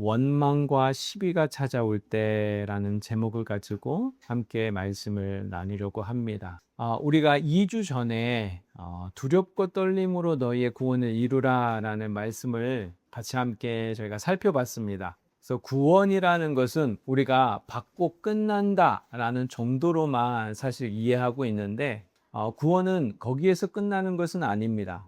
원망과 시비가 찾아올 때라는 제목을 가지고 함께 말씀을 나누려고 합니다. 우리가 2주 전에 두렵고 떨림으로 너희의 구원을 이루라 라는 말씀을 같이 함께 저희가 살펴봤습니다. 그래서 구원이라는 것은 우리가 받고 끝난다 라는 정도로만 사실 이해하고 있는데 구원은 거기에서 끝나는 것은 아닙니다.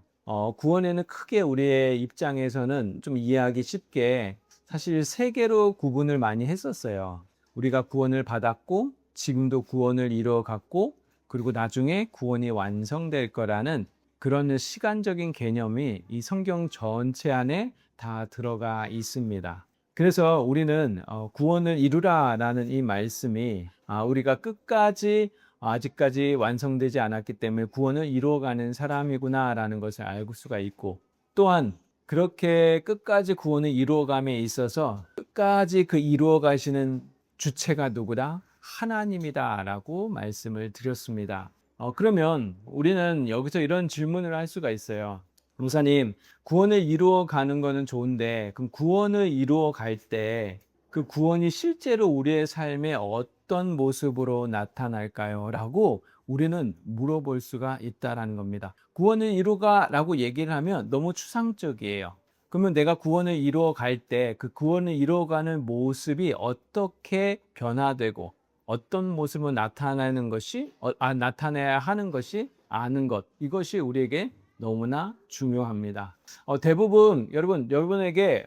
구원에는 크게 우리의 입장에서는 좀 이해하기 쉽게 사실 세 개로 구분을 많이 했었어요. 우리가 구원을 받았고 지금도 구원을 이루어갔고 그리고 나중에 구원이 완성될 거라는 그런 시간적인 개념이 이 성경 전체 안에 다 들어가 있습니다. 그래서 우리는 구원을 이루라라는 이 말씀이 우리가 끝까지 아직까지 완성되지 않았기 때문에 구원을 이루어가는 사람이구나라는 것을 알 수가 있고, 또한 그렇게 끝까지 구원을 이루어감에 있어서 끝까지 그 이루어 가시는 주체가 누구다? 하나님이다라고 말씀을 드렸습니다. 그러면 우리는 여기서 이런 질문을 할 수가 있어요. 목사님, 구원을 이루어 가는 거는 좋은데 그럼 구원을 이루어 갈 때 그 구원이 실제로 우리의 삶에 어떤 모습으로 나타날까요? 라고 우리는 물어볼 수가 있다라는 겁니다. 구원을 이루가 라고 얘기를 하면 너무 추상적이에요. 그러면 내가 구원을 이루어 갈 때 그 구원을 이루어가는 모습이 어떻게 변화되고 어떤 모습으로 나타나는 것이 나타내야 하는 것이 아는 것, 이것이 우리에게 너무나 중요합니다. 대부분 여러분에게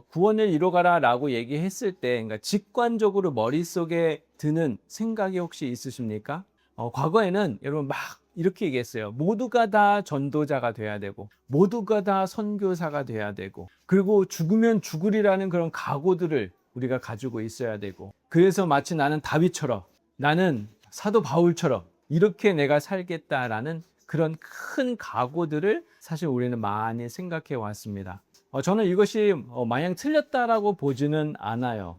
구원을 이루어가라 라고 얘기했을 때, 그러니까 직관적으로 머릿속에 드는 생각이 혹시 있으십니까? 과거에는 여러분 막 이렇게 얘기했어요. 모두가 다 전도자가 돼야 되고 모두가 다 선교사가 돼야 되고, 그리고 죽으면 죽으리라는 그런 각오들을 우리가 가지고 있어야 되고, 그래서 마치 나는 다윗처럼, 나는 사도 바울처럼 이렇게 내가 살겠다라는 그런 큰 각오들을 사실 우리는 많이 생각해 왔습니다. 저는 이것이 마냥 틀렸다라고 보지는 않아요.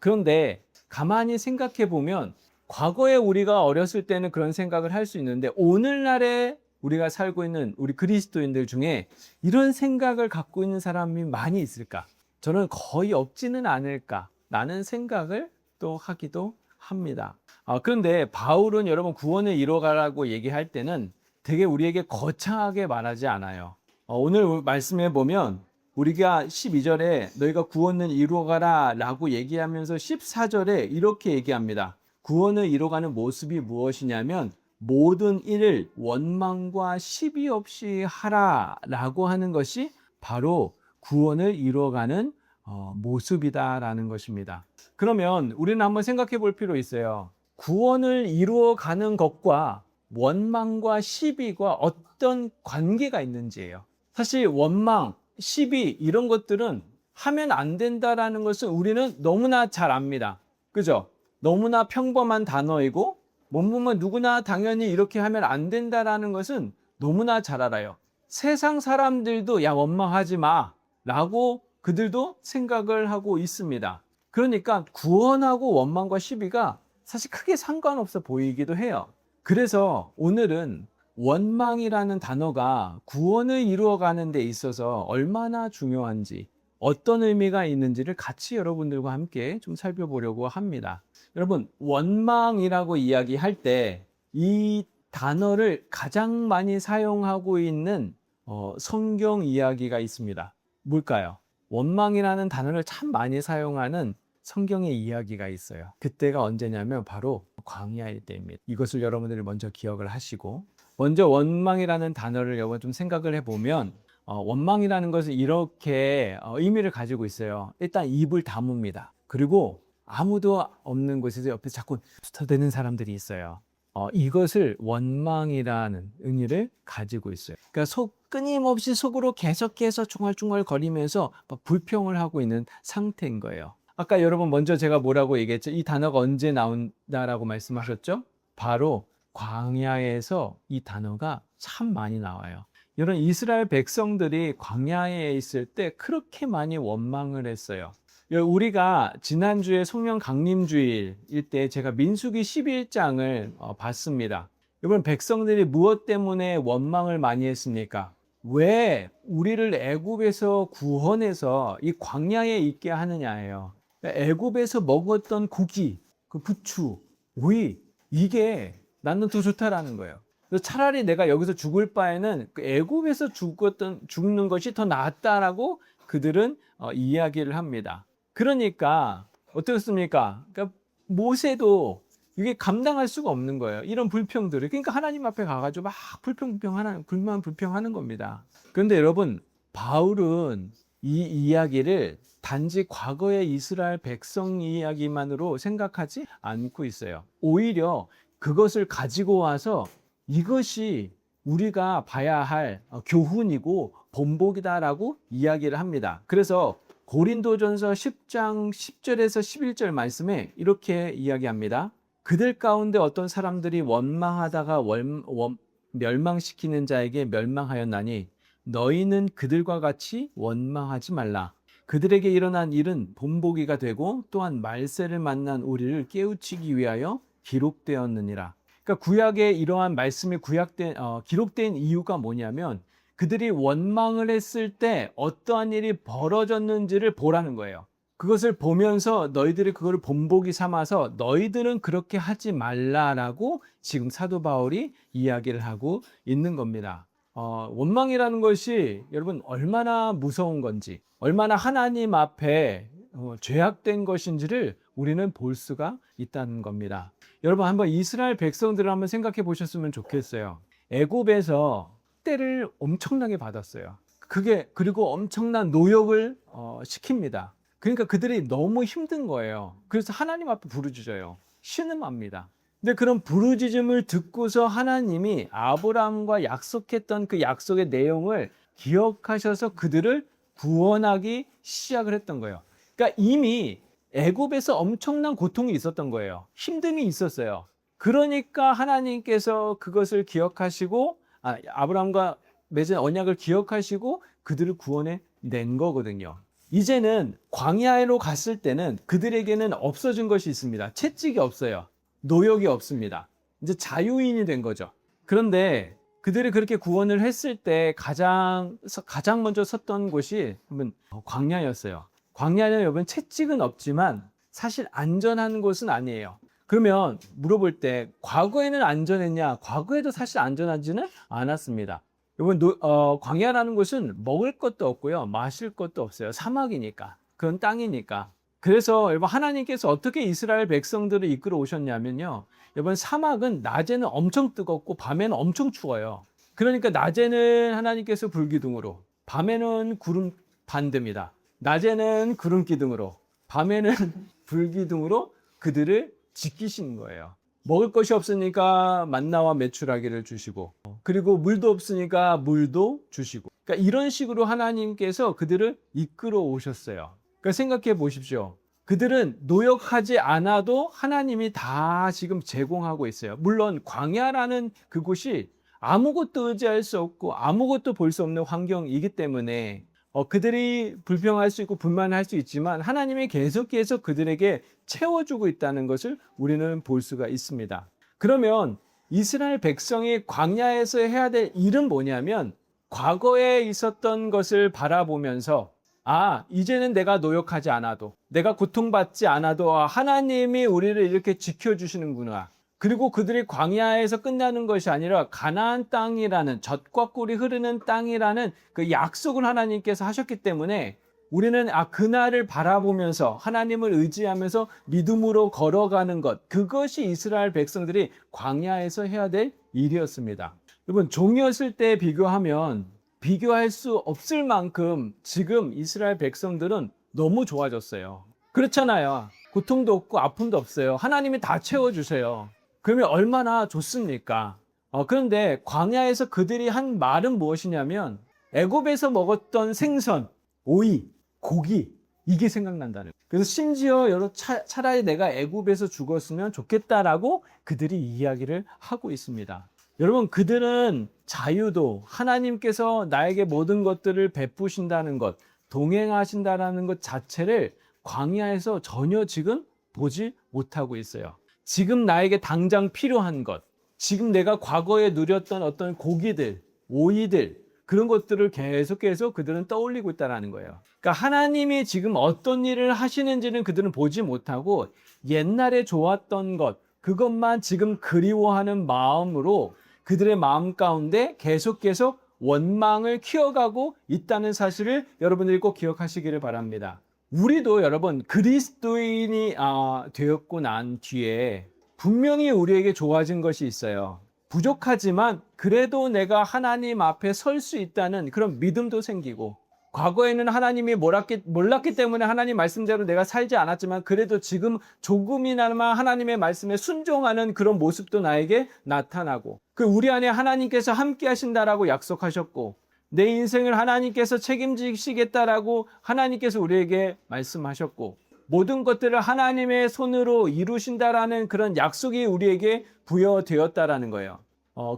그런데 가만히 생각해 보면 과거에 우리가 어렸을 때는 그런 생각을 할 수 있는데, 오늘날에 우리가 살고 있는 우리 그리스도인들 중에 이런 생각을 갖고 있는 사람이 많이 있을까? 저는 거의 없지는 않을까라는 생각을 또 하기도 합니다. 그런데 바울은 여러분 구원을 이루어가라고 얘기할 때는 되게 우리에게 거창하게 말하지 않아요. 오늘 말씀해 보면 우리가 12절에 너희가 구원을 이루어가라 라고 얘기하면서 14절에 이렇게 얘기합니다. 구원을 이루어가는 모습이 무엇이냐면 모든 일을 원망과 시비 없이 하라 라고 하는 것이 바로 구원을 이루어가는 모습이다라는 것입니다. 그러면 우리는 한번 생각해 볼 필요 있어요. 구원을 이루어가는 것과 원망과 시비가 어떤 관계가 있는지예요. 사실 원망, 시비 이런 것들은 하면 안 된다라는 것을 우리는 너무나 잘 압니다. 그죠? 너무나 평범한 단어이고 보면 누구나 당연히 이렇게 하면 안 된다라는 것은 너무나 잘 알아요. 세상 사람들도 야 원망하지 마 라고 그들도 생각을 하고 있습니다. 그러니까 구원하고 원망과 시비가 사실 크게 상관없어 보이기도 해요. 그래서 오늘은 원망이라는 단어가 구원을 이루어가는 데 있어서 얼마나 중요한지, 어떤 의미가 있는지를 같이 여러분들과 함께 좀 살펴보려고 합니다. 여러분, 원망이라고 이야기할 때 이 단어를 가장 많이 사용하고 있는 성경 이야기가 있습니다. 뭘까요? 원망이라는 단어를 참 많이 사용하는 성경의 이야기가 있어요. 그때가 언제냐면 바로 광야일 때입니다. 이것을 여러분들이 먼저 기억을 하시고, 먼저 원망이라는 단어를 여러분 좀 생각을 해보면 원망이라는 것은 이렇게 의미를 가지고 있어요. 일단 입을 다뭅니다. 그리고 아무도 없는 곳에서 옆에 자꾸 붙어대는 사람들이 있어요. 이것을 원망이라는 의미를 가지고 있어요. 그러니까 끊임없이 속으로 계속해서 중얼중얼 거리면서 불평을 하고 있는 상태인 거예요. 아까 여러분 먼저 제가 뭐라고 얘기했죠? 이 단어가 언제 나온다라고 말씀하셨죠? 바로 광야에서 이 단어가 참 많이 나와요. 이런 이스라엘 백성들이 광야에 있을 때 그렇게 많이 원망을 했어요. 우리가 지난주에 성령 강림주일일 때 제가 민수기 11장을 봤습니다. 여러분, 백성들이 무엇 때문에 원망을 많이 했습니까? 왜 우리를 애굽에서 구원해서 이 광야에 있게 하느냐예요. 애굽에서 먹었던 고기, 그 부추, 오이, 이게 나는 더 좋다라는 거예요. 그래서 차라리 내가 여기서 죽을 바에는 그 애굽에서 죽는 것이 더 낫다라고 그들은 이야기를 합니다. 그러니까 어떻습니까? 그러니까 모세도 이게 감당할 수가 없는 거예요. 이런 불평들을. 그러니까 하나님 앞에 가가지고 막 불평하는 겁니다. 그런데 여러분, 바울은 이 이야기를 단지 과거의 이스라엘 백성 이야기만으로 생각하지 않고 있어요. 오히려 그것을 가지고 와서 이것이 우리가 봐야 할 교훈이고 본보기다라고 이야기를 합니다. 그래서 고린도전서 10장 10절에서 11절 말씀에 이렇게 이야기합니다. 그들 가운데 어떤 사람들이 원망하다가 멸망시키는 자에게 멸망하였나니 너희는 그들과 같이 원망하지 말라. 그들에게 일어난 일은 본보기가 되고 또한 말세를 만난 우리를 깨우치기 위하여 기록되었느니라. 그러니까 구약에 이러한 말씀이 기록된 이유가 뭐냐면 그들이 원망을 했을 때 어떠한 일이 벌어졌는지를 보라는 거예요. 그것을 보면서 너희들이 그걸 본보기 삼아서 너희들은 그렇게 하지 말라라고 지금 사도 바울이 이야기를 하고 있는 겁니다. 원망이라는 것이 여러분 얼마나 무서운 건지, 얼마나 하나님 앞에 죄악된 것인지를 우리는 볼 수가 있다는 겁니다. 여러분 한번 이스라엘 백성들을 한번 생각해 보셨으면 좋겠어요. 애굽에서 때를 엄청나게 받았어요. 그리고 엄청난 노역을 시킵니다. 그러니까 그들이 너무 힘든 거예요. 그래서 하나님 앞에 부르짖어요. 신음합니다. 근데 그런 부르짖음을 듣고서 하나님이 아브라함과 약속했던 그 약속의 내용을 기억하셔서 그들을 구원하기 시작을 했던 거예요. 그러니까 이미 애굽에서 엄청난 고통이 있었던 거예요. 힘듦이 있었어요. 그러니까 하나님께서 그것을 기억하시고 아브라함과 맺은 언약을 기억하시고 그들을 구원해 낸 거거든요. 이제는 광야로 갔을 때는 그들에게는 없어진 것이 있습니다. 채찍이 없어요. 노역이 없습니다. 이제 자유인이 된 거죠. 그런데 그들이 그렇게 구원을 했을 때 가장 먼저 섰던 곳이 광야였어요. 광야는 여러분 채찍은 없지만 사실 안전한 곳은 아니에요. 그러면 물어볼 때 과거에는 안전했냐? 과거에도 사실 안전하지는 않았습니다. 여러분 광야라는 곳은 먹을 것도 없고요, 마실 것도 없어요. 사막이니까, 그런 땅이니까. 그래서 여러분 하나님께서 어떻게 이스라엘 백성들을 이끌어 오셨냐면요, 여러분 사막은 낮에는 엄청 뜨겁고 밤에는 엄청 추워요. 그러니까 낮에는 하나님께서 불기둥으로, 밤에는 구름 반드입니다. 낮에는 구름 기둥으로, 밤에는 불기둥으로 그들을 지키시는 거예요. 먹을 것이 없으니까 만나와 메추라기를 주시고, 그리고 물도 없으니까 물도 주시고, 그러니까 이런 식으로 하나님께서 그들을 이끌어 오셨어요. 그러니까 생각해 보십시오. 그들은 노역하지 않아도 하나님이 다 지금 제공하고 있어요. 물론 광야라는 그곳이 아무것도 의지할 수 없고 아무것도 볼 수 없는 환경이기 때문에 그들이 불평할 수 있고 불만할 수 있지만 하나님이 계속해서 그들에게 채워주고 있다는 것을 우리는 볼 수가 있습니다. 그러면 이스라엘 백성이 광야에서 해야 될 일은 뭐냐면 과거에 있었던 것을 바라보면서 이제는 내가 노역하지 않아도, 내가 고통받지 않아도 하나님이 우리를 이렇게 지켜주시는구나. 그리고 그들이 광야에서 끝나는 것이 아니라 가나안 땅이라는, 젖과 꿀이 흐르는 땅이라는 그 약속을 하나님께서 하셨기 때문에 우리는 그날을 바라보면서 하나님을 의지하면서 믿음으로 걸어가는 것, 그것이 이스라엘 백성들이 광야에서 해야 될 일이었습니다. 여러분, 종이었을 때 비교하면 비교할 수 없을 만큼 지금 이스라엘 백성들은 너무 좋아졌어요. 그렇잖아요. 고통도 없고 아픔도 없어요. 하나님이 다 채워주세요. 그러면 얼마나 좋습니까? 그런데 광야에서 그들이 한 말은 무엇이냐면 애굽에서 먹었던 생선, 오이, 고기, 이게 생각난다는 거예요. 그래서 심지어 차라리 내가 애굽에서 죽었으면 좋겠다라고 그들이 이야기를 하고 있습니다. 여러분, 그들은 자유도, 하나님께서 나에게 모든 것들을 베푸신다는 것, 동행하신다는 것 자체를 광야에서 전혀 지금 보지 못하고 있어요. 지금 나에게 당장 필요한 것, 지금 내가 과거에 누렸던 어떤 고기들, 오이들, 그런 것들을 계속해서 그들은 떠올리고 있다는 거예요. 그러니까 하나님이 지금 어떤 일을 하시는지는 그들은 보지 못하고 옛날에 좋았던 것, 그것만 지금 그리워하는 마음으로 그들의 마음 가운데 계속 원망을 키워가고 있다는 사실을 여러분들이 꼭 기억하시기를 바랍니다. 우리도 여러분 그리스도인이 되었고 난 뒤에 분명히 우리에게 좋아진 것이 있어요. 부족하지만 그래도 내가 하나님 앞에 설 수 있다는 그런 믿음도 생기고, 과거에는 하나님이 몰랐기 때문에 하나님 말씀대로 내가 살지 않았지만 그래도 지금 조금이나마 하나님의 말씀에 순종하는 그런 모습도 나에게 나타나고, 그 우리 안에 하나님께서 함께 하신다라고 약속하셨고 내 인생을 하나님께서 책임지시겠다라고 하나님께서 우리에게 말씀하셨고, 모든 것들을 하나님의 손으로 이루신다라는 그런 약속이 우리에게 부여되었다라는 거예요.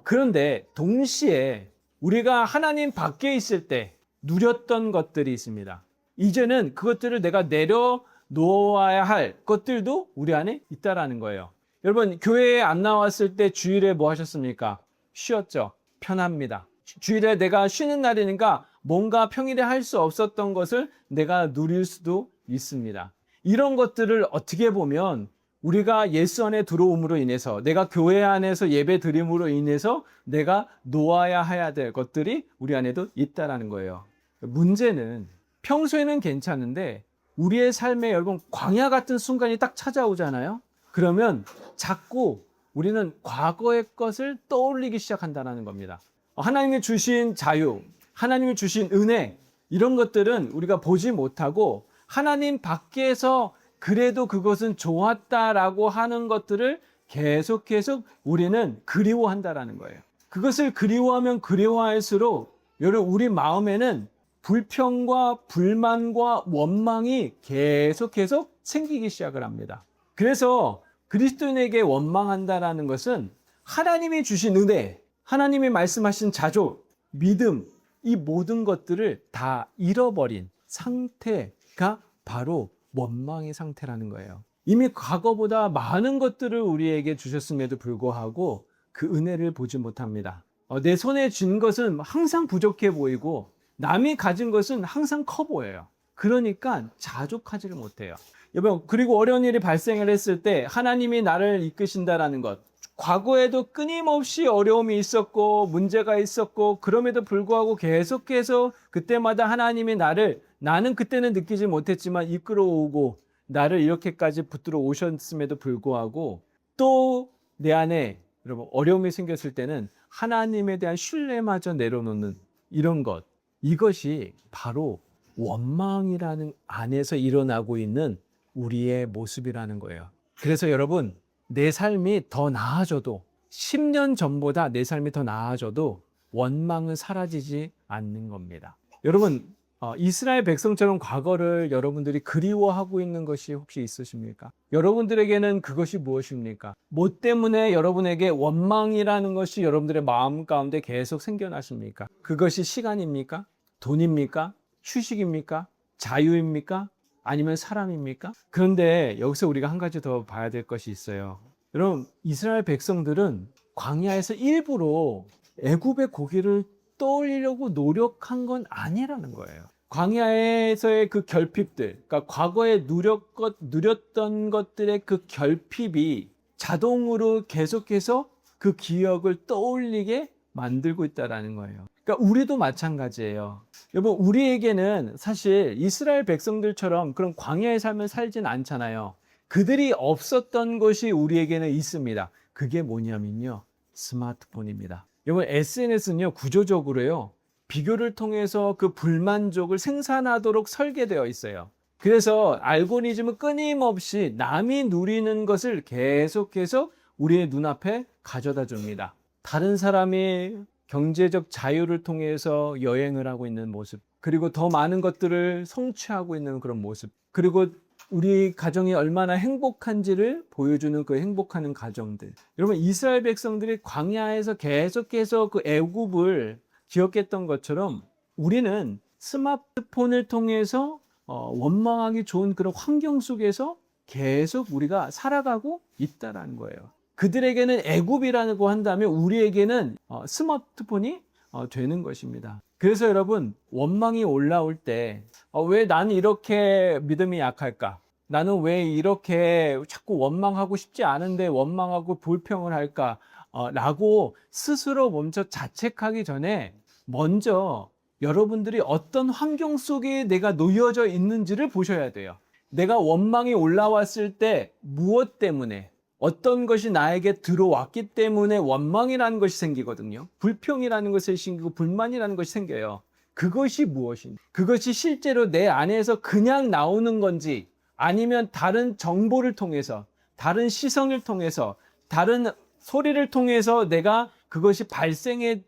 그런데 동시에 우리가 하나님 밖에 있을 때 누렸던 것들이 있습니다. 이제는 그것들을 내가 내려놓아야 할 것들도 우리 안에 있다라는 거예요. 여러분, 교회에 안 나왔을 때 주일에 뭐 하셨습니까? 쉬었죠. 편합니다. 주일에 내가 쉬는 날이니까 뭔가 평일에 할 수 없었던 것을 내가 누릴 수도 있습니다. 이런 것들을 어떻게 보면 우리가 예수 안에 들어옴으로 인해서, 내가 교회 안에서 예배 드림으로 인해서 내가 놓아야 해야 될 것들이 우리 안에도 있다라는 거예요. 문제는 평소에는 괜찮은데 우리의 삶에 여러분 광야 같은 순간이 딱 찾아오잖아요. 그러면 자꾸 우리는 과거의 것을 떠올리기 시작한다는 겁니다. 하나님이 주신 자유, 하나님이 주신 은혜, 이런 것들은 우리가 보지 못하고 하나님 밖에서 그래도 그것은 좋았다라고 하는 것들을 계속 우리는 그리워한다라는 거예요. 그것을 그리워하면 그리워할수록 여러분 우리 마음에는 불평과 불만과 원망이 계속 생기기 시작을 합니다. 그래서 그리스도인에게 원망한다라는 것은 하나님이 주신 은혜, 하나님이 말씀하신 자조, 믿음, 이 모든 것들을 다 잃어버린 상태가 바로 원망의 상태라는 거예요. 이미 과거보다 많은 것들을 우리에게 주셨음에도 불구하고 그 은혜를 보지 못합니다. 내 손에 쥔 것은 항상 부족해 보이고 남이 가진 것은 항상 커 보여요. 그러니까 자족하지를 못해요. 여러분, 그리고 어려운 일이 발생을 했을 때 하나님이 나를 이끄신다라는 것, 과거에도 끊임없이 어려움이 있었고 문제가 있었고 그럼에도 불구하고 계속해서 그때마다 하나님이 나는 그때는 느끼지 못했지만 이끌어오고 나를 이렇게까지 붙들어 오셨음에도 불구하고 또 내 안에 여러분 어려움이 생겼을 때는 하나님에 대한 신뢰마저 내려놓는 이런 것, 이것이 바로 원망이라는 안에서 일어나고 있는 우리의 모습이라는 거예요. 그래서 여러분, 내 삶이 더 나아져도 10년 전보다 내 삶이 더 나아져도 원망은 사라지지 않는 겁니다. 여러분, 이스라엘 백성처럼 과거를 여러분들이 그리워하고 있는 것이 혹시 있으십니까? 여러분들에게는 그것이 무엇입니까? 뭐 때문에 여러분에게 원망이라는 것이 여러분들의 마음 가운데 계속 생겨나십니까? 그것이 시간입니까? 돈입니까? 휴식입니까? 자유입니까? 아니면 사람입니까? 그런데 여기서 우리가 한 가지 더 봐야 될 것이 있어요. 여러분, 이스라엘 백성들은 광야에서 일부러 애굽의 고기를 떠올리려고 노력한 건 아니라는 거예요. 광야에서의 그 결핍들, 그러니까 과거에 누렸던 것들의 그 결핍이 자동으로 계속해서 그 기억을 떠올리게 만들고 있다는 거예요. 그러니까 우리도 마찬가지예요. 여러분, 우리에게는 사실 이스라엘 백성들처럼 그런 광야의 삶을 살진 않잖아요. 그들이 없었던 것이 우리에게는 있습니다. 그게 뭐냐면요, 스마트폰입니다. 여러분, SNS는요 구조적으로요 비교를 통해서 그 불만족을 생산하도록 설계되어 있어요. 그래서 알고리즘은 끊임없이 남이 누리는 것을 계속해서 우리의 눈앞에 가져다 줍니다. 다른 사람이 경제적 자유를 통해서 여행을 하고 있는 모습, 그리고 더 많은 것들을 성취하고 있는 그런 모습, 그리고 우리 가정이 얼마나 행복한지를 보여주는 그 행복하는 가정들. 여러분, 이스라엘 백성들이 광야에서 계속해서 그 애굽을 기억했던 것처럼 우리는 스마트폰을 통해서 원망하기 좋은 그런 환경 속에서 계속 우리가 살아가고 있다는 거예요. 그들에게는 애굽이라고 한다면 우리에게는 스마트폰이 되는 것입니다. 그래서 여러분, 원망이 올라올 때 왜 나는 이렇게 믿음이 약할까? 나는 왜 이렇게 자꾸 원망하고 싶지 않은데 원망하고 불평을 할까? 라고 스스로 먼저 자책하기 전에 먼저 여러분들이 어떤 환경 속에 내가 놓여져 있는지를 보셔야 돼요. 내가 원망이 올라왔을 때 무엇 때문에, 어떤 것이 나에게 들어왔기 때문에 원망이라는 것이 생기거든요. 불평이라는 것이 생기고 불만이라는 것이 생겨요. 그것이 무엇인지, 그것이 실제로 내 안에서 그냥 나오는 건지, 아니면 다른 정보를 통해서, 다른 시선을 통해서, 다른 소리를 통해서 내가 그것이 발생하는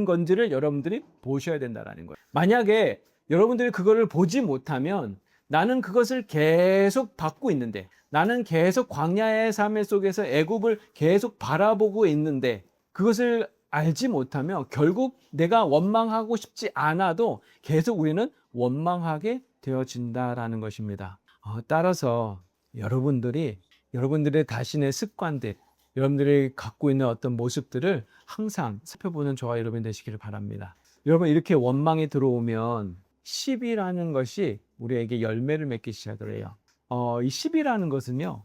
건지를 여러분들이 보셔야 된다는 거예요. 만약에 여러분들이 그거를 보지 못하면 나는 그것을 계속 받고 있는데, 나는 계속 광야의 삶 속에서 애굽을 계속 바라보고 있는데, 그것을 알지 못하면 결국 내가 원망하고 싶지 않아도 계속 우리는 원망하게 되어진다라는 것입니다. 따라서 여러분들이 여러분들의 자신의 습관들, 여러분들이 갖고 있는 어떤 모습들을 항상 살펴보는 저와 여러분 되시기를 바랍니다. 여러분, 이렇게 원망이 들어오면 10이라는 것이 우리에게 열매를 맺기 시작을 해요. 이 10이라는 것은요,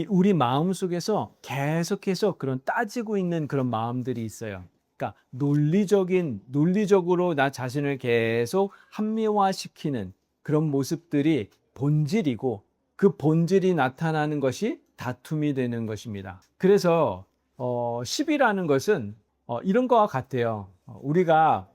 우리 마음 속에서 계속해서 그런 따지고 있는 그런 마음들이 있어요. 그러니까 논리적으로 나 자신을 계속 합리화시키는 그런 모습들이 본질이고, 그 본질이 나타나는 것이 다툼이 되는 것입니다. 그래서 10이라는 것은 이런 거와 같아요. 우리가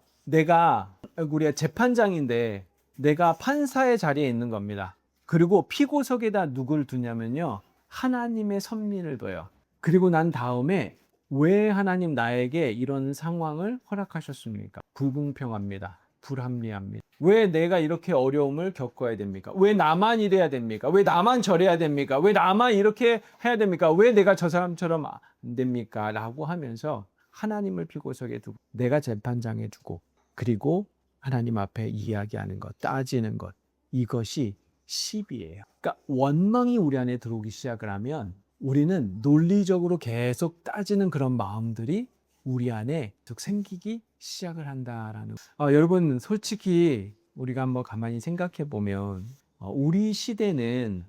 재판장인데 내가 판사의 자리에 있는 겁니다. 그리고 피고석에다 누구를 두냐면요, 하나님의 섭리를 둬요. 그리고 난 다음에 왜 하나님 나에게 이런 상황을 허락하셨습니까? 불공평합니다. 불합리합니다. 왜 내가 이렇게 어려움을 겪어야 됩니까? 왜 나만 이래야 됩니까? 왜 나만 저래야 됩니까? 왜 나만 이렇게 해야 됩니까? 왜 내가 저 사람처럼 안 됩니까? 라고 하면서 하나님을 피고석에 두고, 내가 재판장에 두고, 그리고 하나님 앞에 이야기하는 것, 따지는 것, 이것이 10이에요. 그러니까 원망이 우리 안에 들어오기 시작을 하면 우리는 논리적으로 계속 따지는 그런 마음들이 우리 안에 계속 생기기 시작을 한다라는. 여러분, 솔직히 우리가 한번 가만히 생각해 보면 우리 시대는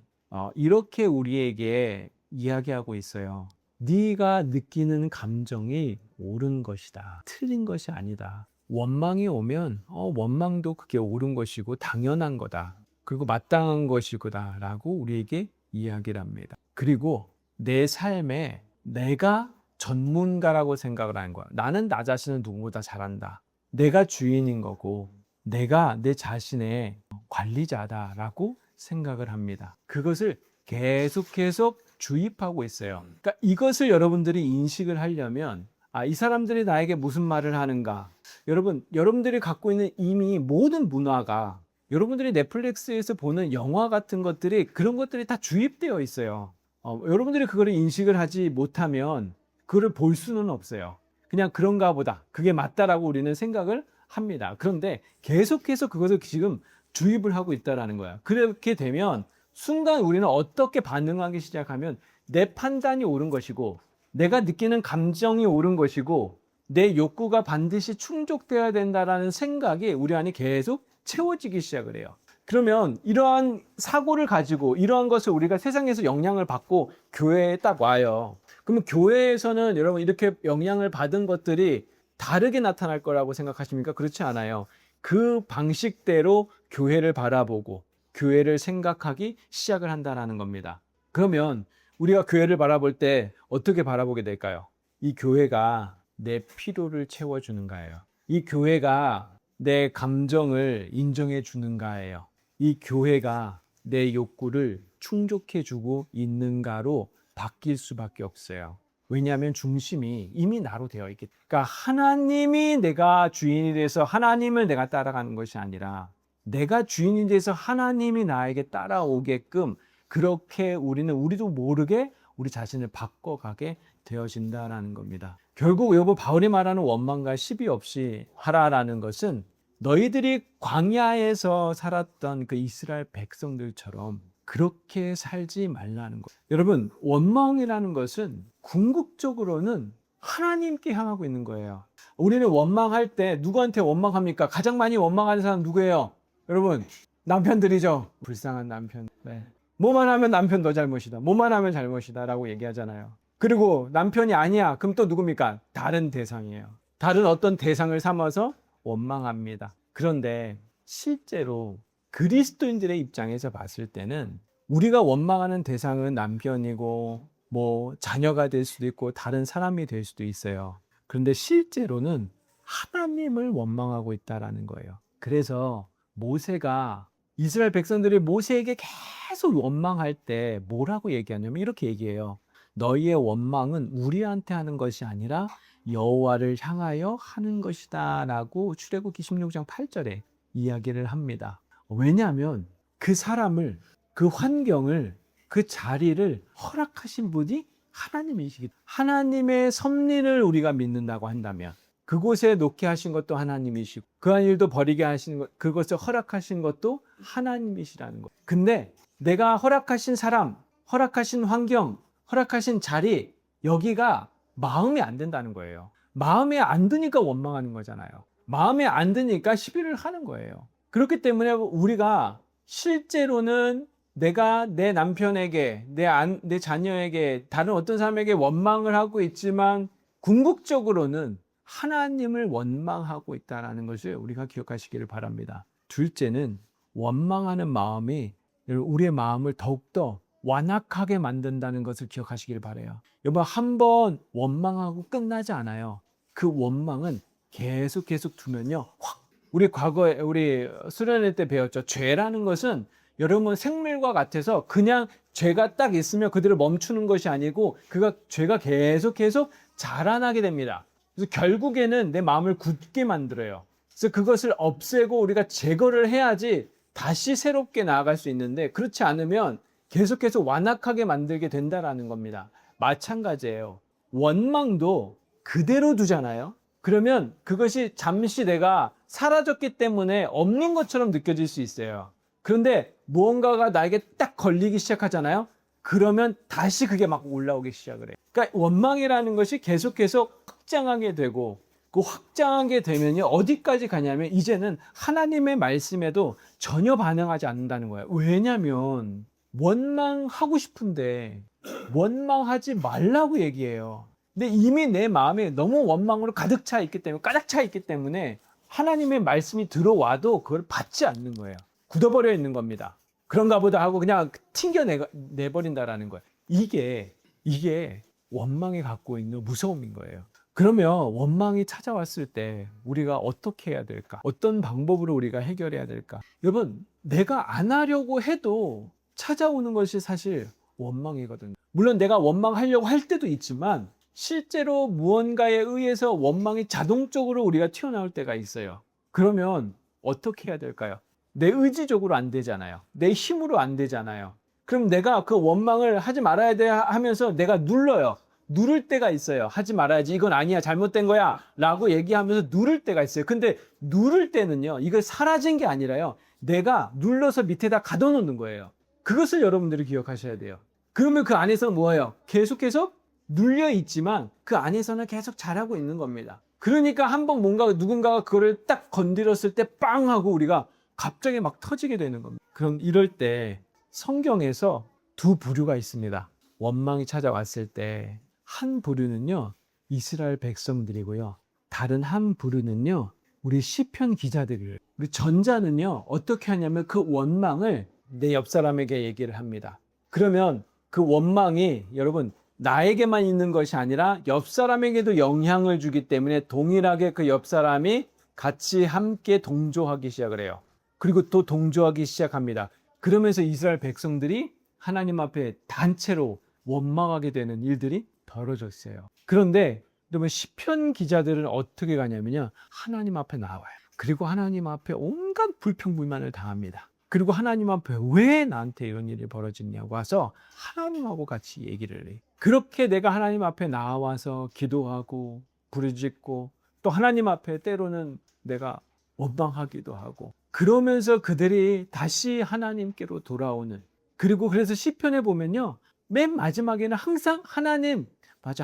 이렇게 우리에게 이야기하고 있어요. 네가 느끼는 감정이 옳은 것이다. 틀린 것이 아니다. 원망이 오면 원망도 그게 옳은 것이고 당연한 거다. 그리고 마땅한 것이구나 라고 우리에게 이야기를 합니다. 그리고 내 삶에 내가 전문가라고 생각을 하는 거야. 나는 나 자신을 누구보다 잘한다. 내가 주인인 거고, 내가 내 자신의 관리자다라고 생각을 합니다. 그것을 계속 주입하고 있어요. 그러니까 이것을 여러분들이 인식을 하려면, 이 사람들이 나에게 무슨 말을 하는가. 여러분들이 갖고 있는 이미 모든 문화가, 여러분들이 넷플릭스에서 보는 영화 같은 것들이, 그런 것들이 다 주입되어 있어요. 여러분들이 그거를 인식을 하지 못하면 그거를 볼 수는 없어요. 그냥 그런가 보다, 그게 맞다라고 우리는 생각을 합니다. 그런데 계속해서 그것을 지금 주입을 하고 있다는 거야. 그렇게 되면 순간 우리는 어떻게 반응하기 시작하면 내 판단이 옳은 것이고, 내가 느끼는 감정이 옳은 것이고, 내 욕구가 반드시 충족되어야 된다라는 생각이 우리 안에 계속 채워지기 시작을 해요. 그러면 이러한 사고를 가지고, 이러한 것을 우리가 세상에서 영향을 받고 교회에 딱 와요. 그러면 교회에서는 여러분 이렇게 영향을 받은 것들이 다르게 나타날 거라고 생각하십니까? 그렇지 않아요. 그 방식대로 교회를 바라보고 교회를 생각하기 시작을 한다는 겁니다. 그러면 우리가 교회를 바라볼 때 어떻게 바라보게 될까요? 이 교회가 내 필요를 채워주는가예요. 이 교회가 내 감정을 인정해 주는가예요. 이 교회가 내 욕구를 충족해주고 있는가로 바뀔 수밖에 없어요. 왜냐하면 중심이 이미 나로 되어 있기 때문에. 그러니까 하나님이 내가 주인이 돼서 하나님을 내가 따라가는 것이 아니라, 내가 주인이 돼서 하나님이 나에게 따라오게끔, 그렇게 우리도 모르게 우리 자신을 바꿔가게 되어진다라는 겁니다. 결국 여보, 바울이 말하는 원망과 시비 없이 하라라는 것은 너희들이 광야에서 살았던 그 이스라엘 백성들처럼 그렇게 살지 말라는 거예요. 여러분, 원망이라는 것은 궁극적으로는 하나님께 향하고 있는 거예요. 우리는 원망할 때 누구한테 원망합니까? 가장 많이 원망하는 사람 누구예요? 여러분, 남편들이죠. 불쌍한 남편. 네. 뭐만 하면 남편 너 잘못이다. 뭐만 하면 잘못이다 라고 얘기하잖아요. 그리고 남편이 아니야. 그럼 또 누굽니까? 다른 대상이에요. 다른 어떤 대상을 삼아서 원망합니다. 그런데 실제로 그리스도인들의 입장에서 봤을 때는 우리가 원망하는 대상은 남편이고 뭐 자녀가 될 수도 있고 다른 사람이 될 수도 있어요. 그런데 실제로는 하나님을 원망하고 있다라는 거예요. 그래서 모세가 이스라엘 백성들이 모세에게 계속 원망할 때 뭐라고 얘기하냐면 이렇게 얘기해요. 너희의 원망은 우리한테 하는 것이 아니라 여호와를 향하여 하는 것이다 라고 출애굽기 16장 8절에 이야기를 합니다. 왜냐하면 그 사람을, 그 환경을, 그 자리를 허락하신 분이 하나님이시기 때문에 하나님의 섭리를 우리가 믿는다고 한다면 그곳에 놓게 하신 것도 하나님이시고 그한 일도 버리게 하신 것, 그것을 허락하신 것도 하나님이시라는 것. 근데 내가 허락하신 사람, 허락하신 환경, 허락하신 자리, 여기가 마음에 안 든다는 거예요. 마음에 안 드니까 원망하는 거잖아요. 마음에 안 드니까 시비를 하는 거예요. 그렇기 때문에 우리가 실제로는 내가 내 남편에게, 내 자녀에게, 다른 어떤 사람에게 원망을 하고 있지만 궁극적으로는 하나님을 원망하고 있다는 것을 우리가 기억하시기를 바랍니다. 둘째는 원망하는 마음이 우리의 마음을 더욱더 완악하게 만든다는 것을 기억하시길 바라요. 여러분, 한번 원망하고 끝나지 않아요. 그 원망은 계속 두면요. 우리 과거에 우리 수련회 때 배웠죠. 죄라는 것은 여러분 생물과 같아서 그냥 죄가 딱 있으면 그대로 멈추는 것이 아니고 죄가 계속 자라나게 됩니다. 그래서 결국에는 내 마음을 굳게 만들어요. 그래서 그것을 없애고 우리가 제거를 해야지 다시 새롭게 나아갈 수 있는데 그렇지 않으면 계속 완악하게 만들게 된다라는 겁니다. 마찬가지예요. 원망도 그대로 두잖아요. 그러면 그것이 잠시 내가 사라졌기 때문에 없는 것처럼 느껴질 수 있어요. 그런데 무언가가 나에게 딱 걸리기 시작하잖아요. 그러면 다시 그게 막 올라오기 시작을 해요. 그러니까 원망이라는 것이 계속 확장하게 되고 그 확장하게 되면요 어디까지 가냐면 이제는 하나님의 말씀에도 전혀 반응하지 않는다는 거예요. 왜냐하면 원망하고 싶은데 원망하지 말라고 얘기해요. 근데 이미 내 마음에 너무 원망으로 가득 차 있기 때문에 하나님의 말씀이 들어와도 그걸 받지 않는 거예요. 굳어버려 있는 겁니다. 그런가 보다 하고 그냥 튕겨내버린다라는 거예요. 이게 원망이 갖고 있는 무서움인 거예요. 그러면 원망이 찾아왔을 때 우리가 어떻게 해야 될까? 어떤 방법으로 우리가 해결해야 될까? 여러분, 내가 안 하려고 해도 찾아오는 것이 사실 원망이거든요. 물론 내가 원망하려고 할 때도 있지만 실제로 무언가에 의해서 원망이 자동적으로 우리가 튀어나올 때가 있어요. 그러면 어떻게 해야 될까요? 내 의지적으로 안 되잖아요. 내 힘으로 안 되잖아요. 그럼 내가 그 원망을 하지 말아야 돼 하면서 내가 눌러요. 누를 때가 있어요. 하지 말아야지. 이건 아니야. 잘못된 거야. 라고 얘기하면서 누를 때가 있어요. 근데 누를 때는요. 이걸 사라진 게 아니라요. 내가 눌러서 밑에다 가둬놓는 거예요. 그것을 여러분들이 기억하셔야 돼요. 그러면 그 안에서 뭐예요? 계속 눌려 있지만 그 안에서는 계속 잘하고 있는 겁니다. 그러니까 한번 누군가가 그거를 딱 건드렸을 때 빵 하고 우리가 갑자기 막 터지게 되는 겁니다. 그럼 이럴 때 성경에서 두 부류가 있습니다. 원망이 찾아왔을 때 한 부류는요 이스라엘 백성들이고요. 다른 한 부류는요 우리 시편 기자들이에요. 우리 전자는요 어떻게 하냐면 그 원망을 내 옆 사람에게 얘기를 합니다. 그러면 그 원망이 여러분 나에게만 있는 것이 아니라 옆 사람에게도 영향을 주기 때문에 동일하게 그 옆 사람이 같이 함께 동조하기 시작을 해요. 그리고 또 동조하기 시작합니다. 그러면서 이스라엘 백성들이 하나님 앞에 단체로 원망하게 되는 일들이 벌어졌어요. 그런데 여러분 시편 기자들은 어떻게 가냐면요. 하나님 앞에 나와요. 그리고 하나님 앞에 온갖 불평불만을 당합니다. 그리고 하나님 앞에 왜 나한테 이런 일이 벌어졌냐고 와서 하나님하고 같이 얘기를 해요. 그렇게 내가 하나님 앞에 나와서 기도하고 부르짖고 또 하나님 앞에 때로는 내가 원망하기도 하고 그러면서 그들이 다시 하나님께로 돌아오는 그리고 그래서 시편에 보면요. 맨 마지막에는 항상 하나님 맞아,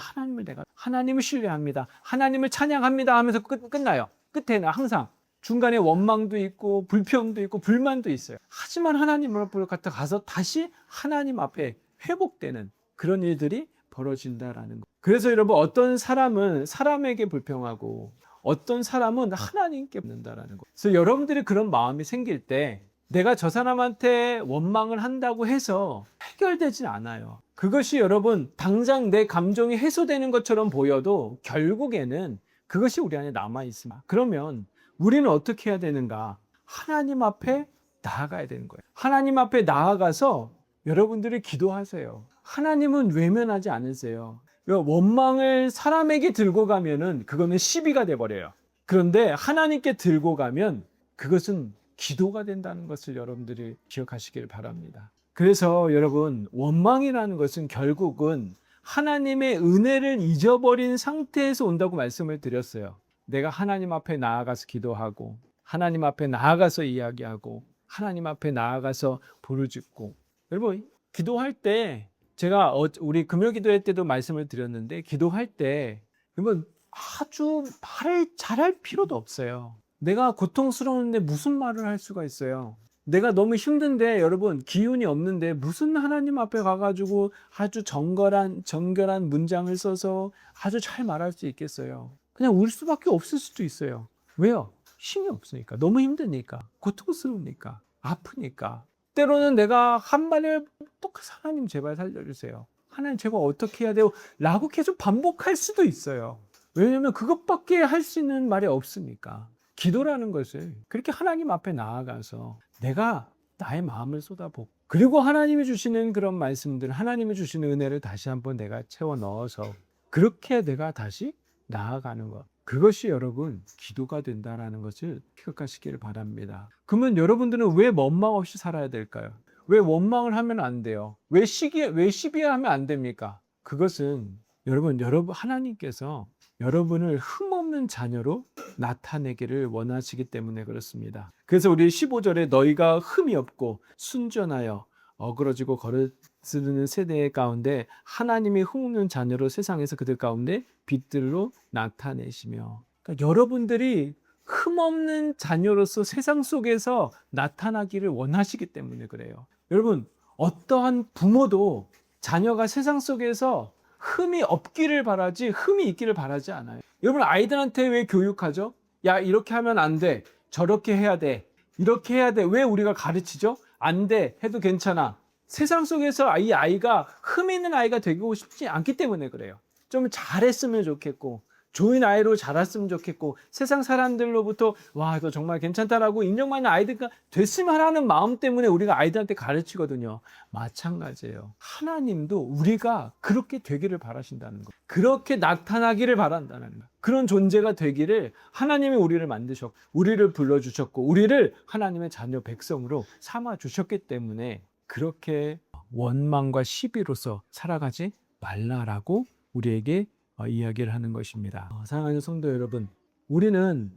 하나님을 신뢰합니다. 하나님을 찬양합니다 하면서 끝나요. 끝에는 항상 중간에 원망도 있고 불평도 있고 불만도 있어요. 하지만 하나님 앞으로 가서 다시 하나님 앞에 회복되는 그런 일들이 벌어진다라는 거. 그래서 여러분, 어떤 사람은 사람에게 불평하고 어떤 사람은 하나님께 붙는다라는 거. 그래서 여러분들이 그런 마음이 생길 때 내가 저 사람한테 원망을 한다고 해서 해결되진 않아요. 그것이 여러분, 당장 내 감정이 해소되는 것처럼 보여도 결국에는 그것이 우리 안에 남아있습니다. 그러면 우리는 어떻게 해야 되는가? 하나님 앞에 나아가야 되는 거예요. 하나님 앞에 나아가서 여러분들이 기도하세요. 하나님은 외면하지 않으세요. 원망을 사람에게 들고 가면은 그거는 시비가 돼버려요. 그런데 하나님께 들고 가면 그것은 기도가 된다는 것을 여러분들이 기억하시길 바랍니다. 그래서 여러분, 원망이라는 것은 결국은 하나님의 은혜를 잊어버린 상태에서 온다고 말씀을 드렸어요. 내가 하나님 앞에 나아가서 기도하고 하나님 앞에 나아가서 이야기하고 하나님 앞에 나아가서 부르짖고. 여러분, 기도할 때 제가 우리 금요 기도회 때도 말씀을 드렸는데, 기도할 때 여러분 아주 말을 잘할 필요도 없어요. 내가 고통스러운데 무슨 말을 할 수가 있어요? 내가 너무 힘든데 여러분 기운이 없는데 무슨 하나님 앞에 가가지고 아주 정결한 문장을 써서 아주 잘 말할 수 있겠어요? 그냥 울 수밖에 없을 수도 있어요. 왜요? 힘이 없으니까, 너무 힘드니까, 고통스러우니까, 아프니까. 때로는 내가 한 말을 똑같이 하나님 제발 살려주세요, 하나님 제발 어떻게 해야 돼요? 라고 계속 반복할 수도 있어요. 왜냐하면 그것밖에 할 수 있는 말이 없으니까. 기도라는 것을 그렇게 하나님 앞에 나아가서 내가 나의 마음을 쏟아붓고, 그리고 하나님이 주시는 그런 말씀들, 하나님이 주시는 은혜를 다시 한번 내가 채워 넣어서 그렇게 내가 다시 나아가는 것, 그것이 여러분 기도가 된다는 것을 기억하시기를 바랍니다. 그러면 여러분들은 왜 원망 없이 살아야 될까요? 왜 원망을 하면 안 돼요? 왜 시비하면 안 됩니까? 그것은 여러분 하나님께서 여러분을 흠없는 자녀로 나타내기를 원하시기 때문에 그렇습니다. 그래서 우리 15절에 너희가 흠이 없고 순전하여 어그러지고 거스르는 세대 가운데 하나님이 흠없는 자녀로 세상에서 그들 가운데 빛들로 나타내시며, 그러니까 여러분들이 흠없는 자녀로서 세상 속에서 나타나기를 원하시기 때문에 그래요. 여러분, 어떠한 부모도 자녀가 세상 속에서 흠이 없기를 바라지 흠이 있기를 바라지 않아요. 여러분, 아이들한테 왜 교육하죠? 야, 이렇게 하면 안 돼, 저렇게 해야 돼, 이렇게 해야 돼. 왜 우리가 가르치죠? 안 돼 해도 괜찮아. 세상 속에서 이 아이가 흠 있는 아이가 되고 싶지 않기 때문에 그래요. 좀 잘했으면 좋겠고, 좋은 아이로 자랐으면 좋겠고, 세상 사람들로부터 와, 너 정말 괜찮다라고 인정받는 아이들가 됐으면 하는 마음 때문에 우리가 아이들한테 가르치거든요. 마찬가지예요. 하나님도 우리가 그렇게 되기를 바라신다는 거, 그렇게 나타나기를 바란다는 거, 그런 존재가 되기를 하나님이 우리를 만드셨고, 우리를 불러주셨고, 우리를 하나님의 자녀 백성으로 삼아주셨기 때문에 그렇게 원망과 시비로서 살아가지 말라라고 우리에게 이야기를 하는 것입니다. 사랑하는 성도 여러분, 우리는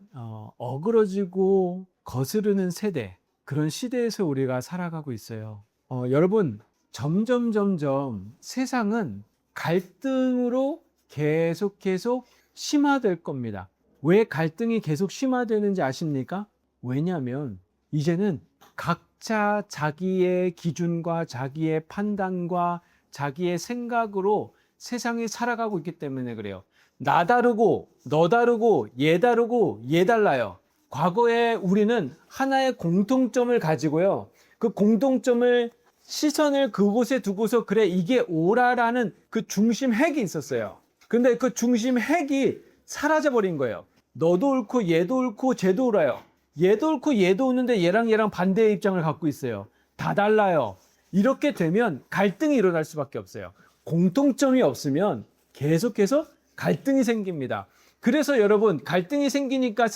어그러지고 거스르는 세대, 그런 시대에서 우리가 살아가고 있어요. 여러분, 점점 세상은 갈등으로 계속 심화될 겁니다. 왜 갈등이 계속 심화되는지 아십니까? 왜냐하면 이제는 각자 자기의 기준과 자기의 판단과 자기의 생각으로 세상이 살아가고 있기 때문에 그래요. 나 다르고 너 다르고 얘 다르고 얘 달라요. 과거에 우리는 하나의 공통점을 가지고요, 그 공통점을 시선을 그곳에 두고서 그래 이게 옳아라는 그 중심 핵이 있었어요. 근데 그 중심 핵이 사라져 버린 거예요. 너도 옳고 얘도 옳고 쟤도 옳아요. 얘도 옳고 얘도 옳는데 얘랑 반대의 입장을 갖고 있어요. 다 달라요. 이렇게 되면 갈등이 일어날 수밖에 없어요. 공통점이 없으면 계속해서 갈등이 생깁니다. 그래서 여러분, 갈등이 생기니까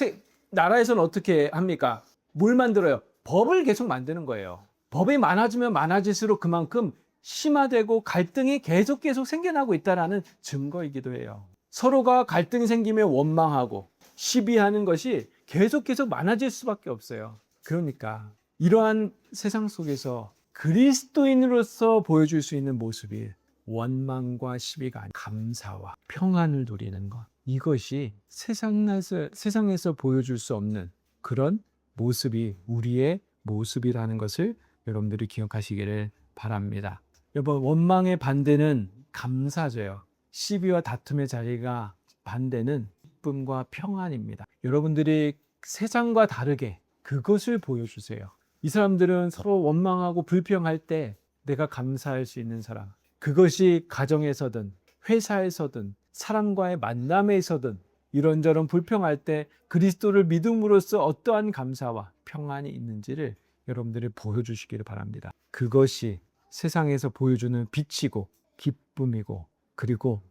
나라에서는 어떻게 합니까? 뭘 만들어요? 법을 계속 만드는 거예요. 법이 많아지면 많아질수록 그만큼 심화되고 갈등이 계속 생겨나고 있다는 증거이기도 해요. 서로가 갈등이 생기면 원망하고 시비하는 것이 계속 많아질 수밖에 없어요. 그러니까 이러한 세상 속에서 그리스도인으로서 보여줄 수 있는 모습이 원망과 시비가 아닌 감사와 평안을 누리는 것. 이것이 세상에서 보여줄 수 없는 그런 모습이 우리의 모습이라는 것을 여러분들이 기억하시기를 바랍니다. 여러분, 원망의 반대는 감사죠요. 시비와 다툼의 자리가 반대는 기쁨과 평안입니다. 여러분들이 세상과 다르게 그것을 보여주세요. 이 사람들은 서로 원망하고 불평할 때 내가 감사할 수 있는 사람. 그것이 가정에서든 회사에서든 사람과의 만남에서든 이런저런 불평할 때 그리스도를 믿음으로써 어떠한 감사와 평안이 있는지를 여러분들이 보여주시기를 바랍니다. 그것이 세상에서 보여주는 빛이고 기쁨이고 그리고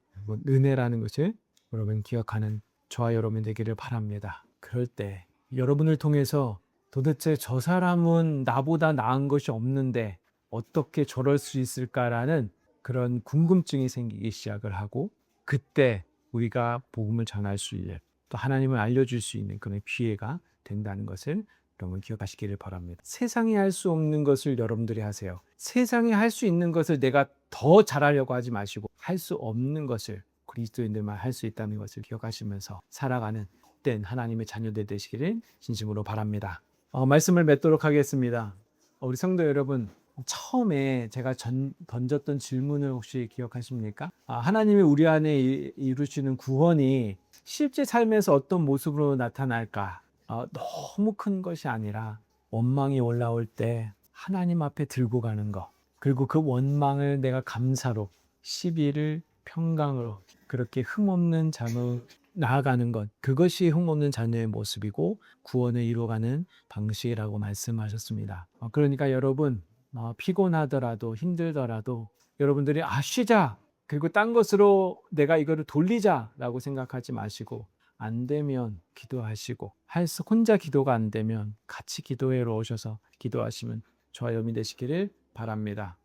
은혜라는 것을 여러분 기억하는 저와 여러분 되기를 바랍니다. 그럴 때 여러분을 통해서 도대체 저 사람은 나보다 나은 것이 없는데 어떻게 저럴 수 있을까라는 그런 궁금증이 생기기 시작을 하고 그때 우리가 복음을 전할 수 있는 또 하나님을 알려줄 수 있는 그런 기회가 된다는 것을 여러분 기억하시기를 바랍니다. 세상이 할 수 없는 것을 여러분들이 하세요. 세상이 할 수 있는 것을 내가 더 잘하려고 하지 마시고 할 수 없는 것을 그리스도인들만 할 수 있다는 것을 기억하시면서 살아가는 된 하나님의 자녀들 되시기를 진심으로 바랍니다. 말씀을 맺도록 하겠습니다. 우리 성도 여러분, 처음에 제가 던졌던 질문을 혹시 기억하십니까? 하나님이 우리 안에 이루시는 구원이 실제 삶에서 어떤 모습으로 나타날까? 너무 큰 것이 아니라 원망이 올라올 때 하나님 앞에 들고 가는 것, 그리고 그 원망을 내가 감사로, 시비를 평강으로 그렇게 흠없는 자녀 나아가는 것, 그것이 흠없는 자녀의 모습이고 구원을 이루어가는 방식이라고 말씀하셨습니다. 그러니까 여러분, 피곤하더라도 힘들더라도 여러분들이 쉬자, 그리고 딴 것으로 내가 이거를 돌리자라고 생각하지 마시고 안 되면 기도하시고 혼자 기도가 안 되면 같이 기도회로 오셔서 기도하시면 저와 여러분이 되시기를 바랍니다.